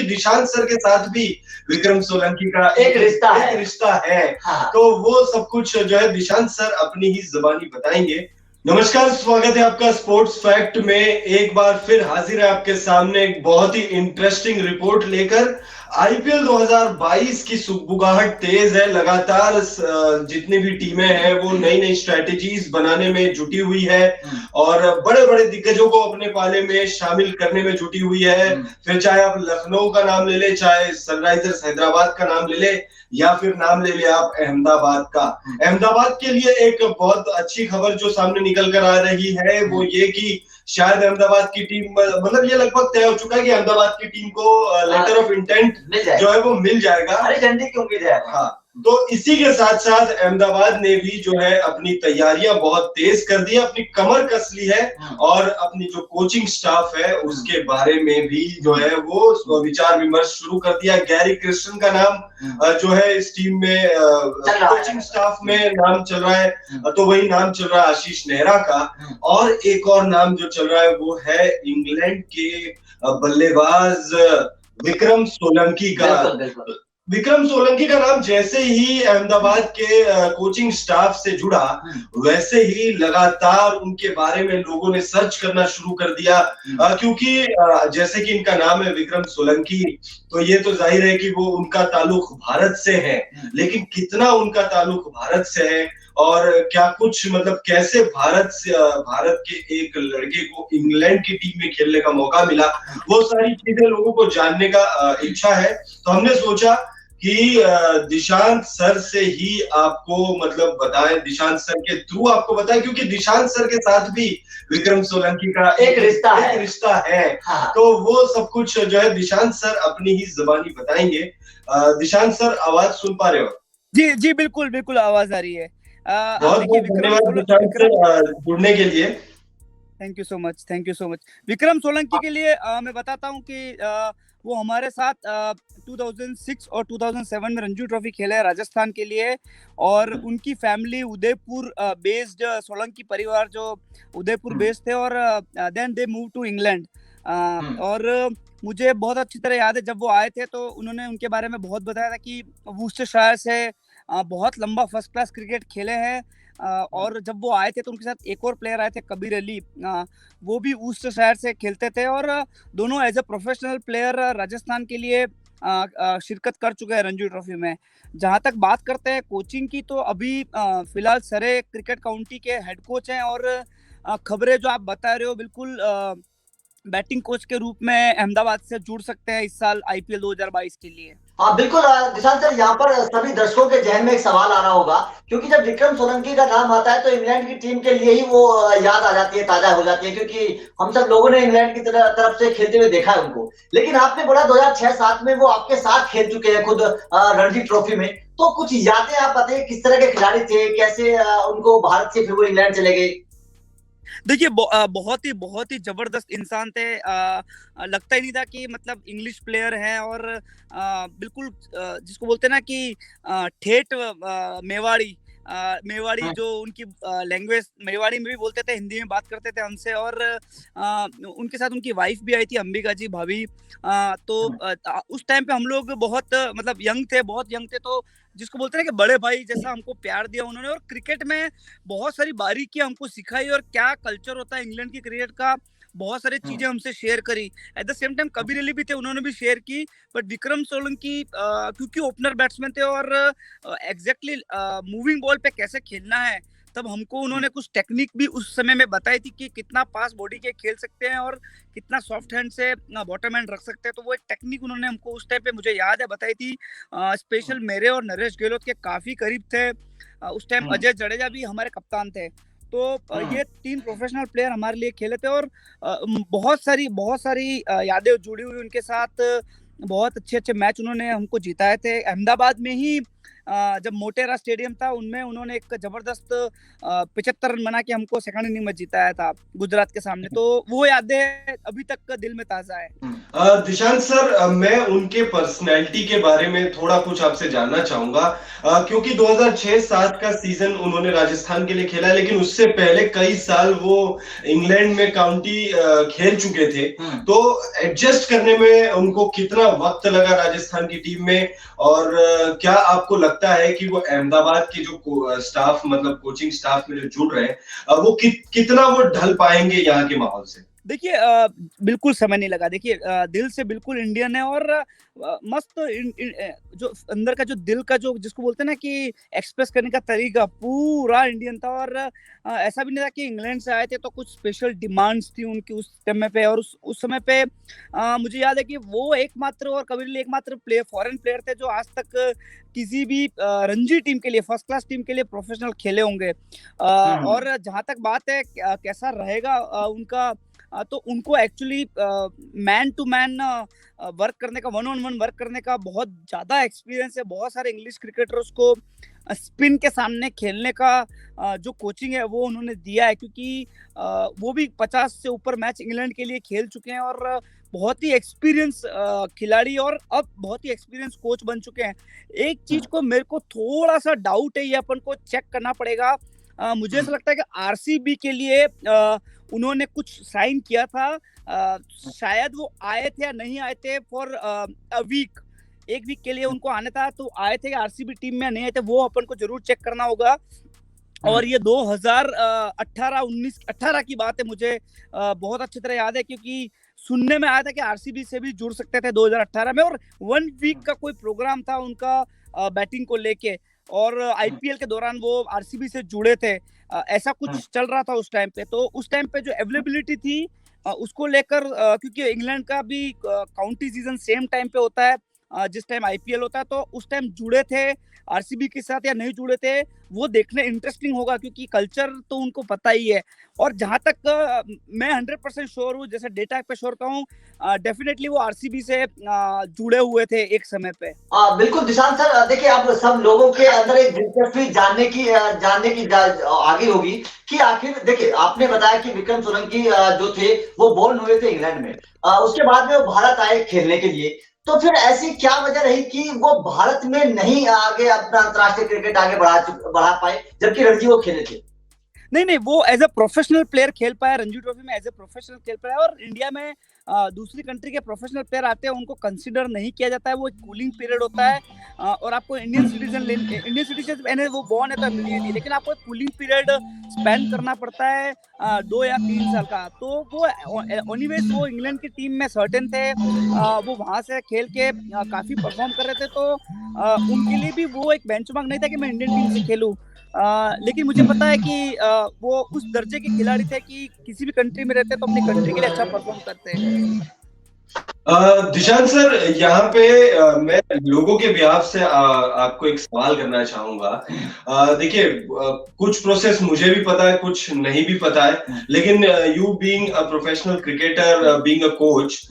Dishant sir के साथ भी विक्रम सोलंकी का एक रिश्ता है। हाँ। तो वो सब कुछ जो है दिशांत सर अपनी ही जुबानी बताएंगे। नमस्कार, स्वागत है आपका स्पोर्ट्स फैक्ट में। एक बार फिर हाजिर है आपके सामने एक बहुत ही इंटरेस्टिंग रिपोर्ट लेकर। आईपीएल 2022 की सुगबुगाहट तेज है। लगातार जितनी भी टीमें हैं वो नई नई स्ट्रेटेजीज बनाने में जुटी हुई है और बड़े बड़े दिग्गजों को अपने पाले में शामिल करने में जुटी हुई है। फिर चाहे आप लखनऊ का नाम ले ले, चाहे सनराइजर्स हैदराबाद का नाम ले ले, या फिर नाम ले लिया आप अहमदाबाद का। अहमदाबाद के लिए एक बहुत अच्छी खबर जो सामने निकल कर आ रही है वो ये कि शायद अहमदाबाद की टीम, मतलब ये लगभग तय हो चुका है कि अहमदाबाद की टीम को लेटर ऑफ इंटेंट जो है वो मिल जाएगा। हरी झंडी की उम्मीद है। हाँ, तो इसी के साथ साथ अहमदाबाद ने भी जो है अपनी तैयारियां बहुत तेज कर दी है, अपनी कमर कस ली है और अपनी जो कोचिंग स्टाफ है उसके बारे में भी जो है वो विचार विमर्श शुरू कर दिया। गैरी क्रिस्टन का नाम जो है इस टीम में कोचिंग स्टाफ में नाम चल रहा है, तो वही नाम चल रहा है आशीष नेहरा का। और एक और नाम जो चल रहा है वो है इंग्लैंड के बल्लेबाज विक्रम सोलंकी का। विक्रम सोलंकी का नाम जैसे ही अहमदाबाद के कोचिंग स्टाफ से जुड़ा वैसे ही लगातार उनके बारे में लोगों ने सर्च करना शुरू कर दिया, क्योंकि जैसे कि इनका नाम है विक्रम सोलंकी, तो ये तो जाहिर है कि वो उनका ताल्लुक भारत से है। लेकिन कितना उनका ताल्लुक भारत से है और क्या कुछ, मतलब कैसे भारत के एक लड़के को इंग्लैंड की टीम में खेलने का मौका मिला, वो सारी चीजें लोगों को जानने का इच्छा है। तो हमने सोचा कि दिशांत सर से ही आपको मतलब बताएं, दिशांत सर के थ्रू आपको बताएं, क्योंकि दिशांत सर के साथ भी विक्रम सोलंकी का एक रिश्ता है। हाँ। तो वो सब कुछ जो है दिशांत सर अपनी ही जुबानी बताएंगे। दिशांत सर, आवाज सुन पा रहे हो? जी जी, बिल्कुल बिल्कुल आवाज आ रही है। बहुत बहुत धन्यवाद दिशांत सर जुड़ने के लिए। Thank you so much, thank you so much. Vikram Solanki के लिए मैं बताता हूँ कि वो हमारे साथ 2006 और 2007 में रणजी ट्रॉफी खेले है राजस्थान के लिए, और उनकी फैमिली उदयपुर बेस्ड, सोलंकी परिवार जो उदयपुर बेस्ड थे, और then they move to England. और मुझे बहुत अच्छी तरह याद है जब वो आए थे तो उन्होंने उनके बारे में बहुत बताया था कि वुस्टरशायर से बहुत लंबा फर्स्ट क्लास क्रिकेट खेले हैं। और जब वो आए थे तो उनके साथ एक और प्लेयर आए थे, कबीर अली, वो भी वुस्टरशायर से खेलते थे, और दोनों as a professional player Rajasthan के लिए शिरकत कर चुके हैं रणजी ट्रॉफी में। जहां तक बात करते हैं कोचिंग की, तो अभी फिलहाल सरे क्रिकेट काउंटी के हेड कोच हैं, और खबरें जो आप बता रहे हो बिल्कुल बैटिंग कोच के रूप में अहमदाबाद से जुड़ सकते हैं इस साल आईपीएल 2022 के लिए। हाँ बिल्कुल दिशांत सर, यहाँ पर सभी दर्शकों के जहन में एक सवाल आ रहा होगा, क्योंकि जब विक्रम सोलंकी का नाम आता है तो इंग्लैंड की टीम के लिए ही वो याद आ जाती है, ताजा हो जाती है, क्योंकि हम सब लोगों ने इंग्लैंड की तरफ से खेलते हुए देखा है उनको। लेकिन आपने बोला 2006-07 में वो आपके साथ खेल चुके हैं खुद रणजी ट्रॉफी में, तो कुछ यादें आप बताइए, किस तरह के खिलाड़ी थे, कैसे उनको भारत से फिर वो इंग्लैंड चले गए? देखिए, बहुत ही जबरदस्त इंसान थे। लगता ही नहीं था कि मतलब इंग्लिश प्लेयर है, और बिल्कुल जिसको बोलते हैं ना कि ठेठ मेवाड़ी जो उनकी लैंग्वेज, मेवाड़ी में भी बोलते थे, हिंदी में बात करते थे हमसे। और उनके साथ उनकी वाइफ भी आई थी, अंबिका जी भाभी। तो उस टाइम पे हम लोग बहुत मतलब बहुत यंग थे, तो जिसको बोलते हैं कि बड़े भाई जैसा हमको प्यार दिया उन्होंने, और क्रिकेट में बहुत सारी बारीकियां हमको सिखाई, और क्या कल्चर होता है इंग्लैंड की क्रिकेट का, बहुत सारी चीजें हमसे शेयर करी। At the same time Kabir Ali भी थे, उन्होंने भी शेयर की। बट विक्रम सोलंकी क्योंकि ओपनर बैट्समैन थे, और एग्जैक्टली मूविंग बॉल पे कैसे खेलना है, तब हमको उन्होंने कुछ टेक्निक भी उस समय में बताई थी कि कितना पास बॉडी के खेल सकते हैं और कितना सॉफ्ट हैंड से बॉटम हैंड रख सकते हैं। तो वो एक टेक्निक उन्होंने हमको उस टाइम पे, मुझे याद है, बताई थी। स्पेशल मेरे और नरेश गहलोत के काफी करीब थे। उस टाइम अजय जडेजा भी हमारे कप्तान थे। तो ये 3 प्रोफेशनल प्लेयर हमारे लिए खेले थे, और बहुत सारी यादें जुड़ी हुई उनके साथ। बहुत अच्छे मैच उन्होंने हमको जिताए थे। अहमदाबाद में ही जब मोटेरा स्टेडियम था उनमें उन्होंने एक जबरदस्त 75 रन बना के हमको सेकंड इनिंग में जिताया था गुजरात के सामने। तो वो यादें अभी तक दिल में ताजा है। दिशांत सर, मैं उनके पर्सनैलिटी के बारे में थोड़ा कुछ आपसे जानना चाहूंगा, क्योंकि 2006-07 का सीजन उन्होंने राजस्थान के लिए खेला, लेकिन उससे पहले कई साल वो इंग्लैंड में काउंटी खेल चुके थे। तो एडजस्ट करने में उनको कितना वक्त लगा राजस्थान की टीम में, और क्या आपको लगता है कि वो अहमदाबाद की जो स्टाफ, मतलब कोचिंग स्टाफ में जो जुड़ रहे हैं, वो कितना वो ढल पाएंगे यहाँ के माहौल से? देखिए, बिल्कुल समय नहीं लगा। देखिए, दिल से बिल्कुल इंडियन है और मस्त जो अंदर का जो दिल का जो जिसको बोलते हैं ना कि एक्सप्रेस करने का तरीका पूरा इंडियन था। और ऐसा भी नहीं था कि इंग्लैंड से आए थे तो कुछ स्पेशल डिमांड्स थी उनकी उस समय पे। और उस समय पे मुझे याद है कि वो एकमात्र और कभी एकमात्र फॉरेन प्लेयर थे जो आज तक किसी भी रणजी टीम के लिए, फर्स्ट क्लास टीम के लिए प्रोफेशनल खेले होंगे। और जहां तक बात है कैसा रहेगा उनका, तो उनको actually man to man work करने का, 1-on-1 वर्क करने का बहुत ज्यादा एक्सपीरियंस है। बहुत सारे इंग्लिश क्रिकेटर्स को स्पिन के सामने खेलने का जो कोचिंग है वो उन्होंने दिया है, क्योंकि वो भी 50 से ऊपर मैच इंग्लैंड के लिए खेल चुके हैं और बहुत ही एक्सपीरियंस खिलाड़ी और अब बहुत ही एक्सपीरियंस कोच बन चुके हैं। एक चीज को मेरे को थोड़ा सा डाउट है, ये अपन को चेक करना पड़ेगा। मुझे ऐसा लगता है कि आरसीबी के लिए उन्होंने कुछ साइन किया था, शायद वो आए थे या नहीं आए थे फॉर अ वीक, एक वीक के लिए उनको आना था, तो आए थे आरसीबी टीम में नहीं आए थे, वो अपन को जरूर चेक करना होगा। और ये 2018 की बात है, मुझे बहुत अच्छी तरह याद है, क्योंकि सुनने में आया था कि आरसीबी से भी जुड़ सकते थे 2018 में। और 1 वीक का कोई प्रोग्राम था उनका बैटिंग को लेके, और आईपीएल के दौरान वो आरसीबी से जुड़े थे, ऐसा कुछ चल रहा था उस टाइम पे। तो उस टाइम पे जो अवेलेबिलिटी थी उसको लेकर, क्योंकि इंग्लैंड का भी काउंटी सीजन सेम टाइम पे होता है जिस टाइम आईपीएल होता है, तो उस टाइम जुड़े थे आरसीबी के साथ या नहीं जुड़े थे, वो देखने इंटरेस्टिंग होगा, क्योंकि कल्चर तो उनको पता ही है। और जहां तक मैं 100% श्योर हूँ, जैसे डेटा पे श्योर हूँ, डेफिनेटली वो आरसीबी से जुड़े हुए थे एक समय पे। बिल्कुल दिशांत सर, देखिए अब सब लोगों के अंदर एक दिलचस्पी जानने की आगे होगी कि आखिर, देखिए आपने बताया कि विक्रम सोलंकी जो थे वो बोर्न हुए थे इंग्लैंड में, उसके बाद में वो भारत आए खेलने के लिए। तो फिर ऐसी क्या वजह रही कि वो भारत में नहीं आगे अपना अंतरराष्ट्रीय क्रिकेट आगे बढ़ा पाए, जबकि रणजी वो खेले थे? नहीं, वो एज ए प्रोफेशनल प्लेयर खेल पाया रणजी ट्रॉफी में, एज ए प्रोफेशनल खेल पाया। और इंडिया में दूसरी कंट्री के प्रोफेशनल प्लेयर आते हैं, उनको कंसीडर नहीं किया जाता है, वो एक कूलिंग पीरियड होता है। और आपको इंडियन सिटीजन वो बॉर्न है तो इमीडिएटली, लेकिन आपको एक कूलिंग पीरियड स्पेंड करना पड़ता है 2 या 3 साल का। तो वो एनीवेज वो इंग्लैंड की टीम में सर्टेन थे, वो वहां से खेल के काफी परफॉर्म कर रहे थे, तो उनके लिए भी वो एक बेंचमार्क नहीं था कि मैं इंडियन टीम से खेलूं। लेकिन मुझे पता है कि वो उस दर्जे के खिलाड़ी थे कि किसी भी कंट्री में रहते तो अपनी कंट्री के लिए अच्छा परफॉर्म करते हैं। दिशांत सर, यहाँ पे मैं लोगों के बिहाफ से आपको एक सवाल करना चाहूंगा। देखिए, कुछ प्रोसेस मुझे भी पता है, कुछ नहीं भी पता है, लेकिन you being a professional cricketer, being a coach,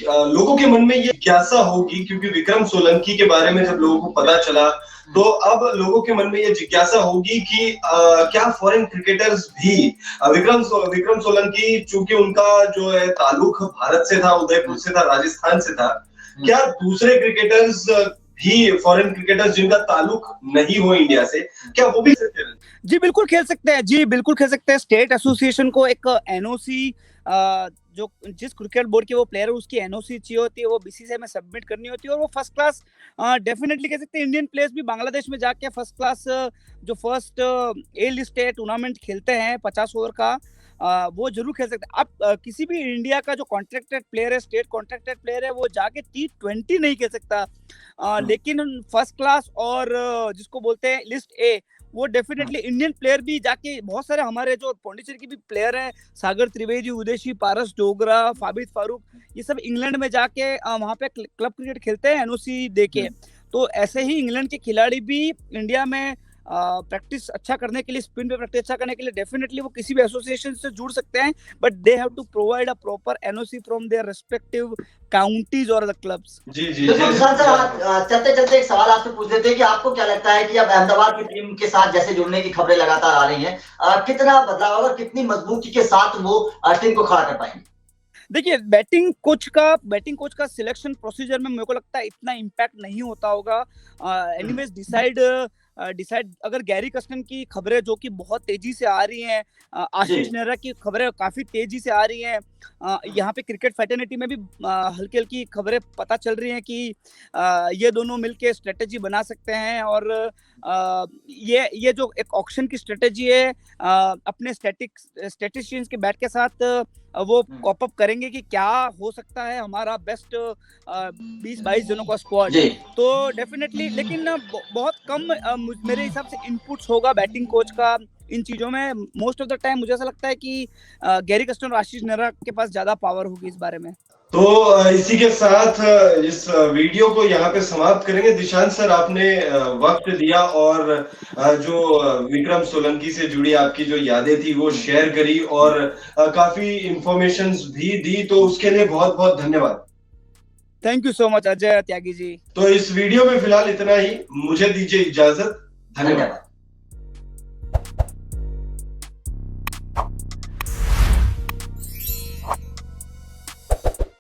लोगों के मन में ये जिज्ञासा होगी, क्योंकि विक्रम सोलंकी के बारे में जब लोगों को पता चला, तो अब लोगों के मन में ये जिज्ञासा होगी कि क्या फॉरेन क्रिकेटर्स भी विक्रम सोलंकी, चूंकि उनका जो है ताल्लुक भारत से था, उदयपुर से था, राजस्थान से था, क्या दूसरे क्रिकेटर्स भी, फॉरेन क्रिकेटर्स जिनका ताल्लुक नहीं हो इंडिया से, क्या वो भी सकते हैं? जी बिल्कुल खेल सकते हैं, जी बिल्कुल खेल सकते हैं। स्टेट एसोसिएशन को एक एनओसी, जो जिस क्रिकेट बोर्ड के वो प्लेयर है उसकी एनओसी चाहिए होती है, वो बीसीसीआई में सबमिट करनी होती है, और वो फर्स्ट क्लास डेफिनेटली कह सकते हैं। इंडियन प्लेयर्स भी बांग्लादेश में जाके फर्स्ट क्लास जो फर्स्ट ए लिस्ट टूर्नामेंट खेलते हैं 50 ओवर का, वो जरूर खेल सकते हैं। अब किसी भी इंडिया का जो कॉन्ट्रैक्टेड प्लेयर है, स्टेट कॉन्ट्रैक्टेड प्लेयर है, वो जाके T20 नहीं खेल सकता, लेकिन फर्स्ट क्लास और जिसको बोलते हैं लिस्ट ए, वो डेफिनेटली इंडियन प्लेयर भी जाके, बहुत सारे हमारे जो पौंडीचेरी के भी प्लेयर हैं, सागर त्रिवेदी, उदेशी, पारस डोगरा, फाबिद फारूक, ये सब इंग्लैंड में जाके वहां पे क्लब क्रिकेट खेलते हैं एनओसी देके। तो ऐसे ही इंग्लैंड के खिलाड़ी भी इंडिया में प्रैक्टिस अच्छा करने के लिए, स्पिन पे प्रैक्टिस अच्छा करने के लिए डेफिनेटली वो किसी भी एसोसिएशन से जुड़ सकते हैं, but they have to provide a proper NOC from their respective counties और द क्लब्स। जी बिल्कुल निशांत सर, चलते चलते एक सवाल आपसे पूछ लेते हैं कि आपको क्या लगता है कि अब अहमदाबाद की टीम के साथ जैसे जुड़ने की खबरें लगातार आ रही हैं, कितना बदलाव होगा, कितनी मजबूती के साथ वो टीम को खड़ा कर पाएंगे? देखिए, बैटिंग कोच का सिलेक्शन प्रोसीजर में मेरे को लगता है इतना इम्पैक्ट नहीं होता होगा। एनीवेज डिसाइड अगर गैरी कर्स्टन की खबरें जो कि बहुत तेजी से आ रही हैं, आशीष नेहरा की खबरें काफी तेजी से आ रही हैं, यहाँ पे क्रिकेट फैटर्निटी में भी हल्की हल्की खबरें पता चल रही हैं कि ये दोनों मिलके स्ट्रेटेजी बना सकते हैं, और ये जो एक ऑक्शन की स्ट्रेटेजी है, अपने स्टैटिस्टिशियंस के बैट के साथ वो कॉप अप करेंगे कि क्या हो सकता है हमारा बेस्ट 20-22 जनों का स्क्वाड। तो डेफिनेटली, लेकिन बहुत कम मेरे हिसाब से इनपुट्स होगा बैटिंग कोच का इन चीजों में। मोस्ट ऑफ द टाइम मुझे ऐसा लगता है कि गैरी कर्स्टन और आशीष नेहरा के पास ज्यादा पावर होगी इस बारे में। तो इसी के साथ इस वीडियो को यहाँ पे समाप्त करेंगे। दिशांत सर, आपने वक्त दिया और जो विक्रम सोलंकी से जुड़ी आपकी जो यादें थी वो शेयर करी और काफी इंफॉर्मेशंस भी दी, तो उसके लिए बहुत बहुत धन्यवाद। Thank you so much Ajay Tyagi ji. तो इस वीडियो में फिलहाल इतना ही, मुझे दीजिए इजाजत। धन्यवाद।